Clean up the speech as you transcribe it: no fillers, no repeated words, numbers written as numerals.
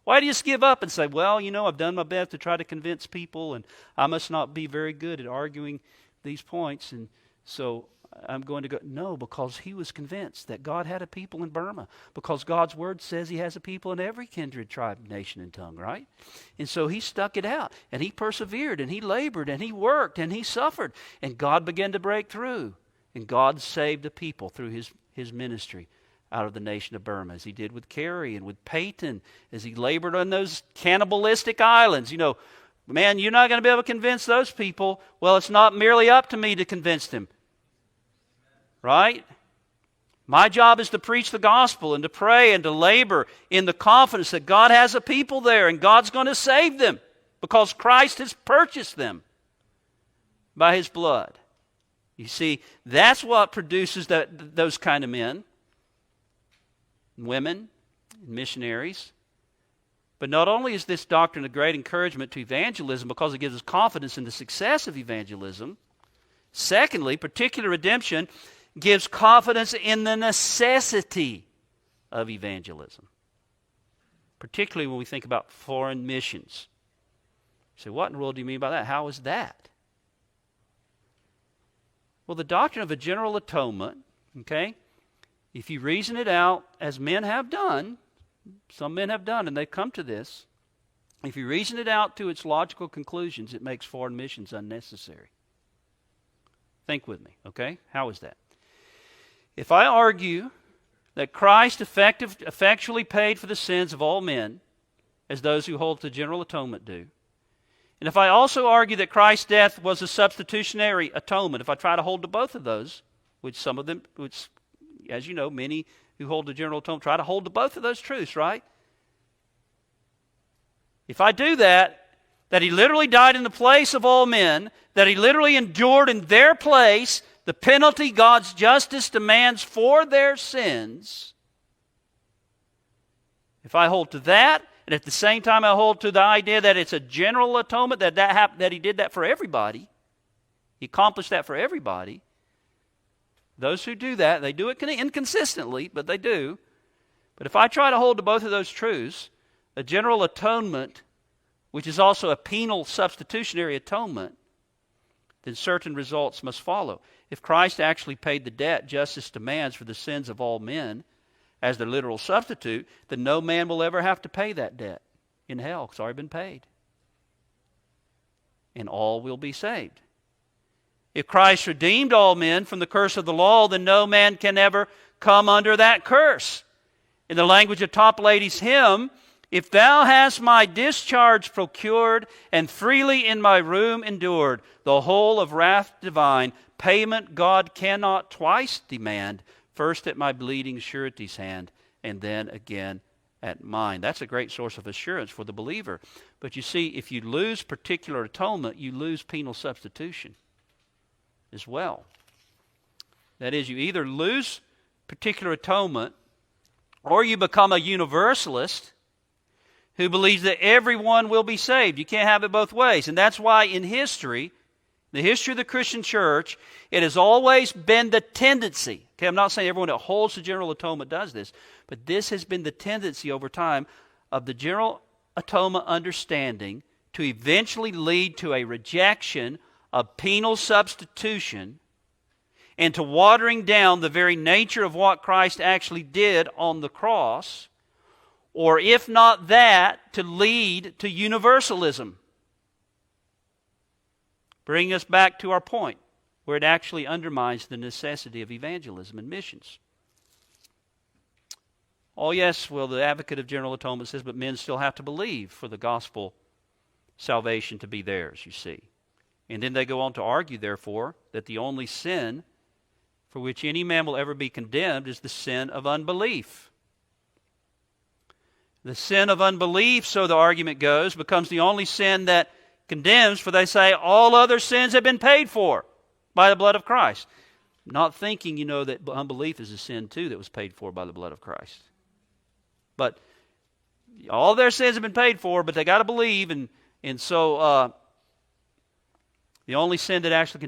Why do you just give up and say, well, I've done my best to try to convince people, and I must not be very good at arguing these points, and so I'm going to go. No, because he was convinced that God had a people in Burma, because God's word says he has a people in every kindred, tribe, nation, and tongue, right? And so he stuck it out, and he persevered, and he labored, and he worked, and he suffered, and God began to break through, and God saved a people through his ministry out of the nation of Burma, as he did with Carey and with Peyton, as he labored on those cannibalistic islands. Man, you're not going to be able to convince those people. Well, it's not merely up to me to convince them. Right? My job is to preach the gospel and to pray and to labor in the confidence that God has a people there and God's going to save them because Christ has purchased them by his blood. You see, that's what produces those kind of men, women, and missionaries. But not only is this doctrine a great encouragement to evangelism because it gives us confidence in the success of evangelism, secondly, particular redemption gives confidence in the necessity of evangelism, particularly when we think about foreign missions. You say, what in the world do you mean by that? How is that? Well, the doctrine of a general atonement, okay, if you reason it out as men have done, some men have done, and they've come to this, if you reason it out to its logical conclusions, it makes foreign missions unnecessary. Think with me, okay? How is that? If I argue that Christ effectually paid for the sins of all men, as those who hold to general atonement do, and if I also argue that Christ's death was a substitutionary atonement, if I try to hold to both of those, which some of them, which, as you know, many who hold to general atonement try to hold to both of those truths, right? If I do that he literally died in the place of all men, that he literally endured in their place the penalty God's justice demands for their sins, if I hold to that, and at the same time I hold to the idea that it's a general atonement, that he did that for everybody, he accomplished that for everybody, those who do that, they do it inconsistently, but they do. But if I try to hold to both of those truths, a general atonement, which is also a penal substitutionary atonement, then certain results must follow. If Christ actually paid the debt justice demands for the sins of all men as their literal substitute, then no man will ever have to pay that debt in hell. It's already been paid. And all will be saved. If Christ redeemed all men from the curse of the law, then no man can ever come under that curse. In the language of Topolady's hymn, if thou hast my discharge procured, and freely in my room endured, the whole of wrath divine, payment God cannot twice demand, first at my bleeding surety's hand, and then again at mine. That's a great source of assurance for the believer. But you see, if you lose particular atonement, you lose penal substitution as well. That is, you either lose particular atonement, or you become a universalist who believes that everyone will be saved. You can't have it both ways. And that's why in history, the history of the Christian church, it has always been the tendency. Okay, I'm not saying everyone that holds to general atonement does this, but this has been the tendency over time of the general atonement understanding to eventually lead to a rejection of penal substitution and to watering down the very nature of what Christ actually did on the cross, or if not that, to lead to universalism. Bringing us back to our point, where it actually undermines the necessity of evangelism and missions. Oh yes, well, the advocate of general atonement says, but men still have to believe for the gospel salvation to be theirs, you see. And then they go on to argue, therefore, that the only sin for which any man will ever be condemned is the sin of unbelief. The sin of unbelief, so the argument goes, becomes the only sin that condemns, for they say all other sins have been paid for by the blood of Christ. Not thinking, that unbelief is a sin too that was paid for by the blood of Christ. But all their sins have been paid for, but they got to believe, and so the only sin that actually condemns